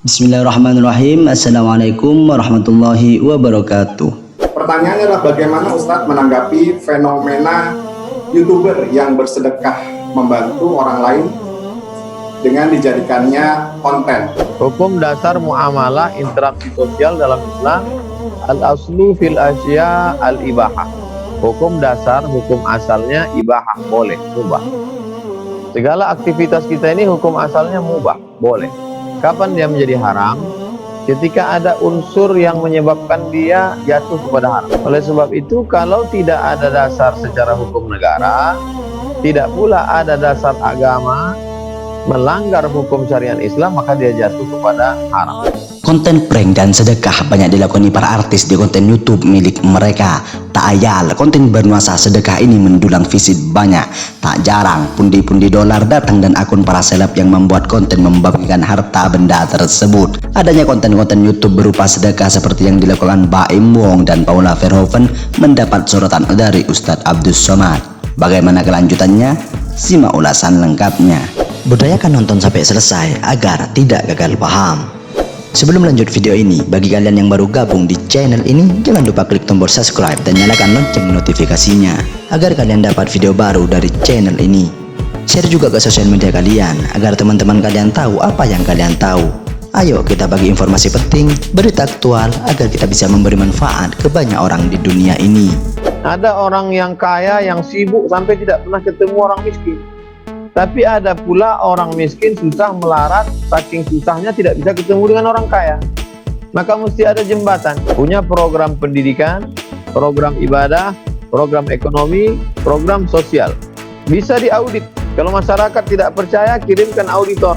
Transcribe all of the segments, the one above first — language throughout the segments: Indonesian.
Bismillahirrahmanirrahim. Assalamualaikum warahmatullahi wabarakatuh. Pertanyaannya adalah bagaimana Ustadz menanggapi fenomena YouTuber yang bersedekah membantu orang lain dengan dijadikannya konten. Hukum dasar muamalah interaksi sosial dalam Islam, al-aslu fil asya al-ibahah. Hukum dasar, hukum asalnya ibahah, boleh, mubah. Segala aktivitas kita ini hukum asalnya mubah, boleh. Kapan dia menjadi haram? Ketika ada unsur yang menyebabkan dia jatuh kepada haram. Oleh sebab itu, kalau tidak ada dasar secara hukum negara, tidak pula ada dasar agama melanggar hukum syariat Islam, maka dia jatuh kepada haram. Konten prank dan sedekah banyak dilakukan para artis di konten YouTube milik mereka. Tak ayal, konten bernuansa sedekah ini mendulang visit banyak. Tak jarang, pundi-pundi dolar datang dan akun para seleb yang membuat konten membagikan harta benda tersebut. Adanya konten-konten YouTube berupa sedekah seperti yang dilakukan Baim Wong dan Paula Verhoeven mendapat sorotan dari Ustadz Abdus Somad. Bagaimana kelanjutannya? Simak ulasan lengkapnya. Budayakan nonton sampai selesai agar tidak gagal paham. Sebelum lanjut video ini, bagi kalian yang baru gabung di channel ini, jangan lupa klik tombol subscribe dan nyalakan lonceng notifikasinya agar kalian dapat video baru dari channel ini. Share juga ke sosial media kalian agar teman-teman kalian tahu apa yang kalian tahu. Ayo kita bagi informasi penting, berita aktual agar kita bisa memberi manfaat ke banyak orang di dunia ini. Ada orang yang kaya yang sibuk sampai tidak pernah ketemu orang miskin. Tapi ada pula orang miskin susah melarat, saking susahnya tidak bisa ketemu dengan orang kaya. Maka mesti ada jembatan, punya program pendidikan, program ibadah, program ekonomi, program sosial. Bisa diaudit. Kalau masyarakat tidak percaya, kirimkan auditor.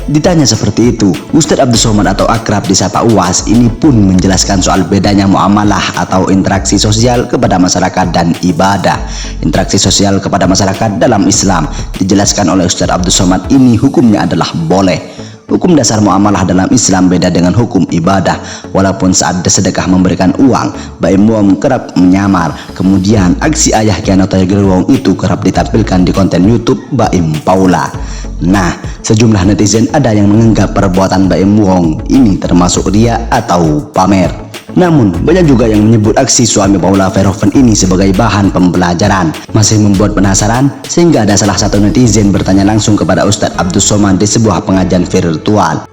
Ditanya seperti itu, Ustadz Abdus Somad atau akrab disapa UAS ini pun menjelaskan soal bedanya muamalah atau interaksi sosial kepada masyarakat dan ibadah. Interaksi sosial kepada masyarakat dalam Islam dijelaskan oleh Ustadz Abdus Somad ini hukumnya adalah boleh. Hukum dasar muamalah dalam Islam beda dengan hukum ibadah. Walaupun saat sedekah memberikan uang, Baim Wong kerap menyamar. Kemudian aksi ayah Kiano Tiger Wong itu kerap ditampilkan di konten YouTube Baim Paula. Nah, sejumlah netizen ada yang menganggap perbuatan Baim Wong ini termasuk ria atau pamer. Namun, banyak juga yang menyebut aksi suami Paula Verhoeven ini sebagai bahan pembelajaran. Masih membuat penasaran, sehingga ada salah satu netizen bertanya langsung kepada Ustadz Abdus Somad di sebuah pengajian virtual.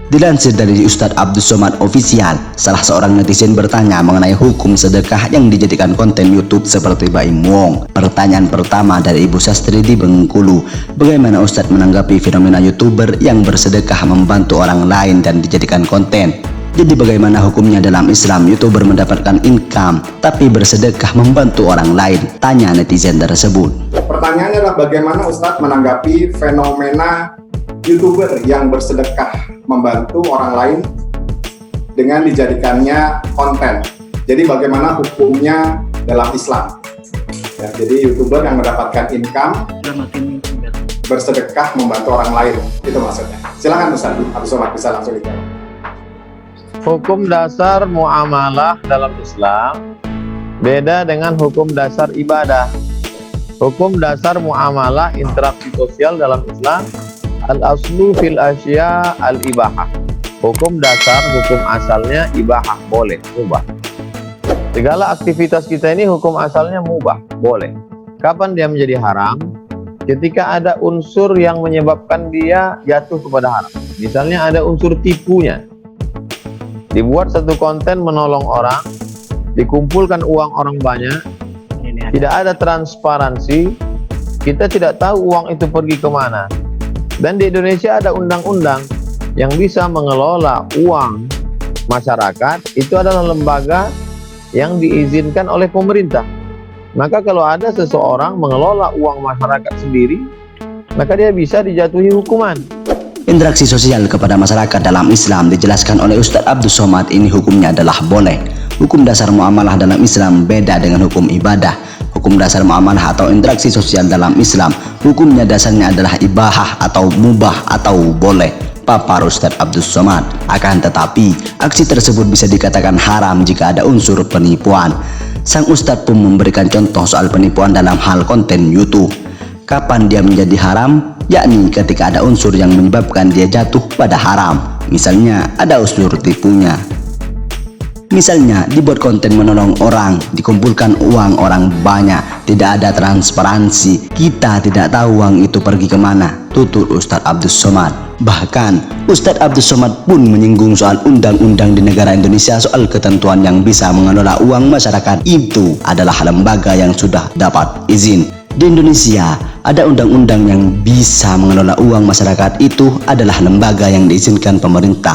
Dilansir dari Ustadz Abdus Somad Official, salah seorang netizen bertanya mengenai hukum sedekah yang dijadikan konten YouTube seperti Baim Wong. Pertanyaan pertama dari Ibu Sastri di Bengkulu, bagaimana Ustadz menanggapi fenomena YouTuber yang bersedekah membantu orang lain dan dijadikan konten? Jadi bagaimana hukumnya dalam Islam YouTuber mendapatkan income tapi bersedekah membantu orang lain? Tanya netizen tersebut. Pertanyaannya adalah bagaimana Ustadz menanggapi fenomena YouTuber yang bersedekah membantu orang lain dengan dijadikannya konten. Jadi bagaimana hukumnya dalam Islam? Ya, jadi YouTuber yang mendapatkan income bersedekah membantu orang lain, itu maksudnya. Silakan Ustadz Abdus Somad bisa langsung dijawab. Hukum dasar muamalah dalam Islam beda dengan hukum dasar ibadah. Hukum dasar muamalah interaksi sosial dalam Islam, al-aslu fil asya al-ibahah. Hukum dasar, hukum asalnya ibahah, boleh, mubah. Segala aktivitas kita ini hukum asalnya mubah, boleh. Kapan dia menjadi haram? Ketika ada unsur yang menyebabkan dia jatuh kepada haram. Misalnya ada unsur tipunya. Dibuat satu konten menolong orang, dikumpulkan uang orang banyak, tidak ada transparansi, kita tidak tahu uang itu pergi kemana. Dan di Indonesia ada undang-undang yang bisa mengelola uang masyarakat, itu adalah lembaga yang diizinkan oleh pemerintah. Maka kalau ada seseorang mengelola uang masyarakat sendiri, maka dia bisa dijatuhi hukuman. Interaksi sosial kepada masyarakat dalam Islam dijelaskan oleh Ustadz Abdus Somad ini hukumnya adalah boleh. Hukum dasar muamalah dalam Islam beda dengan hukum ibadah. Hukum dasar muamalah atau interaksi sosial dalam Islam hukumnya dasarnya adalah ibahah atau mubah atau boleh, papar Ustadz Abdus Somad. Akan tetapi, aksi tersebut bisa dikatakan haram jika ada unsur penipuan. Sang Ustadz pun memberikan contoh soal penipuan dalam hal konten YouTube. Kapan dia menjadi haram? Yakni ketika ada unsur yang menyebabkan dia jatuh pada haram. Misalnya ada unsur tipunya. Misalnya dibuat konten menolong orang, dikumpulkan uang orang banyak, tidak ada transparansi, kita tidak tahu uang itu pergi kemana, tutur Ustadz Abdus Somad. Bahkan Ustadz Abdus Somad pun menyinggung soal undang-undang di negara Indonesia soal ketentuan yang bisa mengelola uang masyarakat itu adalah lembaga yang sudah dapat izin. Di Indonesia ada undang-undang yang bisa mengelola uang masyarakat itu adalah lembaga yang diizinkan pemerintah.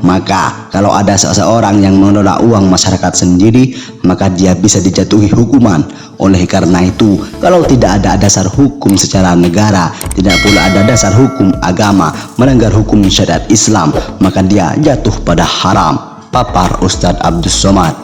Maka kalau ada seseorang yang mengelola uang masyarakat sendiri, maka dia bisa dijatuhi hukuman. Oleh karena itu, kalau tidak ada dasar hukum secara negara, tidak pula ada dasar hukum agama melanggar hukum syariat Islam, maka dia jatuh pada haram, papar Ustadz Abdus Somad.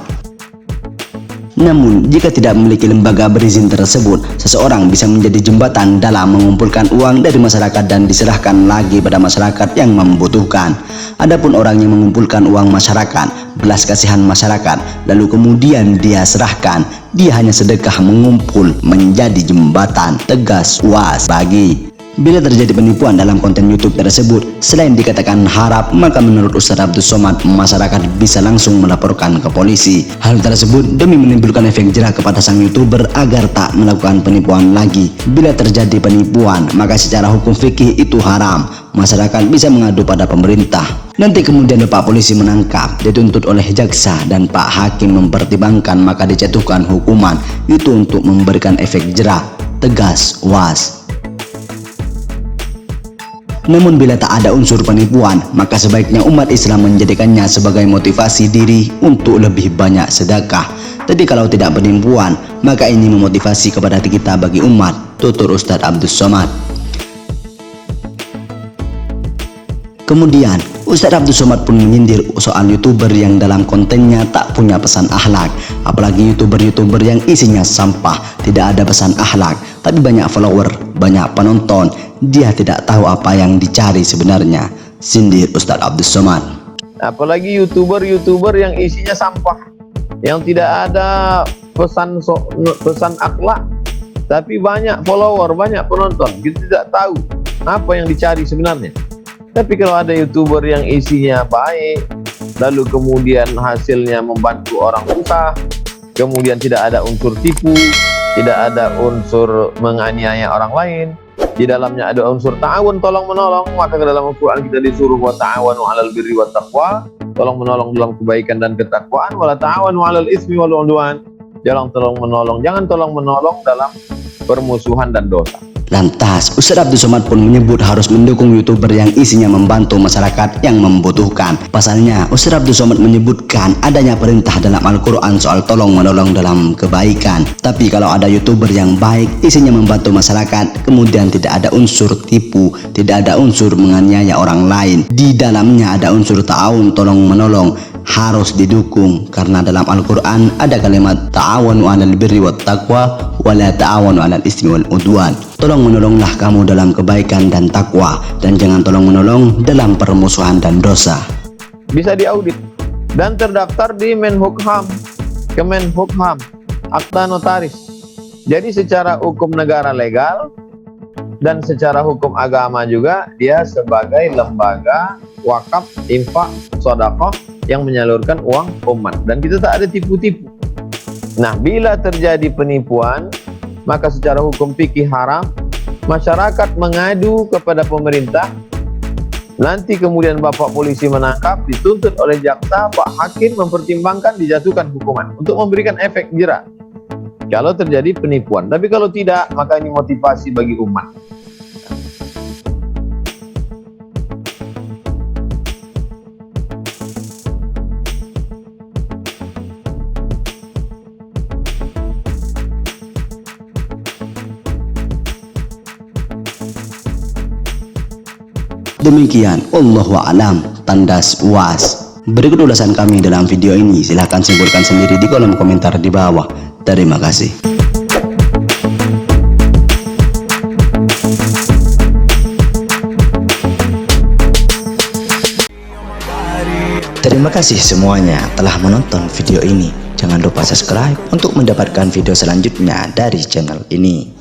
Namun, jika tidak memiliki lembaga berizin tersebut, seseorang bisa menjadi jembatan dalam mengumpulkan uang dari masyarakat dan diserahkan lagi pada masyarakat yang membutuhkan. Adapun orang yang mengumpulkan uang masyarakat, belas kasihan masyarakat, lalu kemudian dia serahkan, dia hanya sedekah mengumpul menjadi jembatan, tegas UAS bagi. Bila terjadi penipuan dalam konten YouTube tersebut, selain dikatakan haram, maka menurut Ustadz Abdus Somad, masyarakat bisa langsung melaporkan ke polisi. Hal tersebut demi menimbulkan efek jerah kepada sang YouTuber agar tak melakukan penipuan lagi. Bila terjadi penipuan, maka secara hukum fikih itu haram. Masyarakat bisa mengadu pada pemerintah. Nanti kemudian Pak Polisi menangkap, dituntut oleh jaksa dan Pak Hakim mempertimbangkan, maka dijatuhkan hukuman itu untuk memberikan efek jerah, tegas UAS. Namun bila tak ada unsur penipuan, maka sebaiknya umat Islam menjadikannya sebagai motivasi diri untuk lebih banyak sedekah. Jadi kalau tidak penipuan, maka ini memotivasi kepada kita bagi umat, tutur Ustadz Abdus Somad. Kemudian Ustadz Abdus Somad pun menyindir soal YouTuber yang dalam kontennya tak punya pesan akhlak. Apalagi YouTuber yang isinya sampah, tidak ada pesan akhlak, tapi banyak follower, banyak penonton. Dia tidak tahu apa yang dicari sebenarnya, sindir Ustadz Abdus Somad. Apalagi YouTuber yang isinya sampah, yang tidak ada pesan akhlak, tapi banyak follower, banyak penonton. Kita tidak tahu apa yang dicari sebenarnya. Tapi kalau ada YouTuber yang isinya baik, lalu kemudian hasilnya membantu orang susah, kemudian tidak ada unsur tipu, tidak ada unsur menganiaya orang lain, di dalamnya ada unsur ta'awun, tolong menolong, maka ke dalam Al-Quran kita disuruh wa ta'awanu 'alal birri wat taqwa, tolong menolong dalam kebaikan dan ketakwaan, wala ta'awanu 'alal ismi wal 'udwan, jangan tolong menolong dalam permusuhan dan dosa. Lantas, Ustadz Abdus Somad pun menyebut harus mendukung YouTuber yang isinya membantu masyarakat yang membutuhkan. Pasalnya, Ustadz Abdus Somad menyebutkan adanya perintah dalam Al-Quran soal tolong menolong dalam kebaikan. Tapi kalau ada YouTuber yang baik, isinya membantu masyarakat, kemudian tidak ada unsur tipu, tidak ada unsur menganiaya orang lain, di dalamnya ada unsur ta'awun, tolong menolong, harus didukung. Karena dalam Al-Quran ada kalimat ta'awanu 'alal birri wat taqwa wa la ta'awanu 'alal ismi wal 'udwan. Tolong menolonglah kamu dalam kebaikan dan takwa, dan jangan tolong menolong dalam permusuhan dan dosa. Bisa diaudit dan terdaftar di Kemenhukham, akta notaris. Jadi secara hukum negara legal dan secara hukum agama juga dia sebagai lembaga wakaf, infak, sedekah yang menyalurkan uang umat, dan kita tak ada tipu-tipu. Nah, bila terjadi penipuan, maka secara hukum fikih haram. Masyarakat mengadu kepada pemerintah, nanti kemudian Bapak Polisi menangkap, dituntut oleh jaksa, Pak Hakim mempertimbangkan, dijatuhkan hukuman untuk memberikan efek jerah kalau terjadi penipuan. Tapi kalau tidak, maka ini motivasi bagi umat. Demikian, Allahu a'lam, tandas UAS. Berikut ulasan kami dalam video ini, silahkan simpulkan sendiri di kolom komentar di bawah. Terima kasih. Terima kasih semuanya telah menonton video ini. Jangan lupa subscribe untuk mendapatkan video selanjutnya dari channel ini.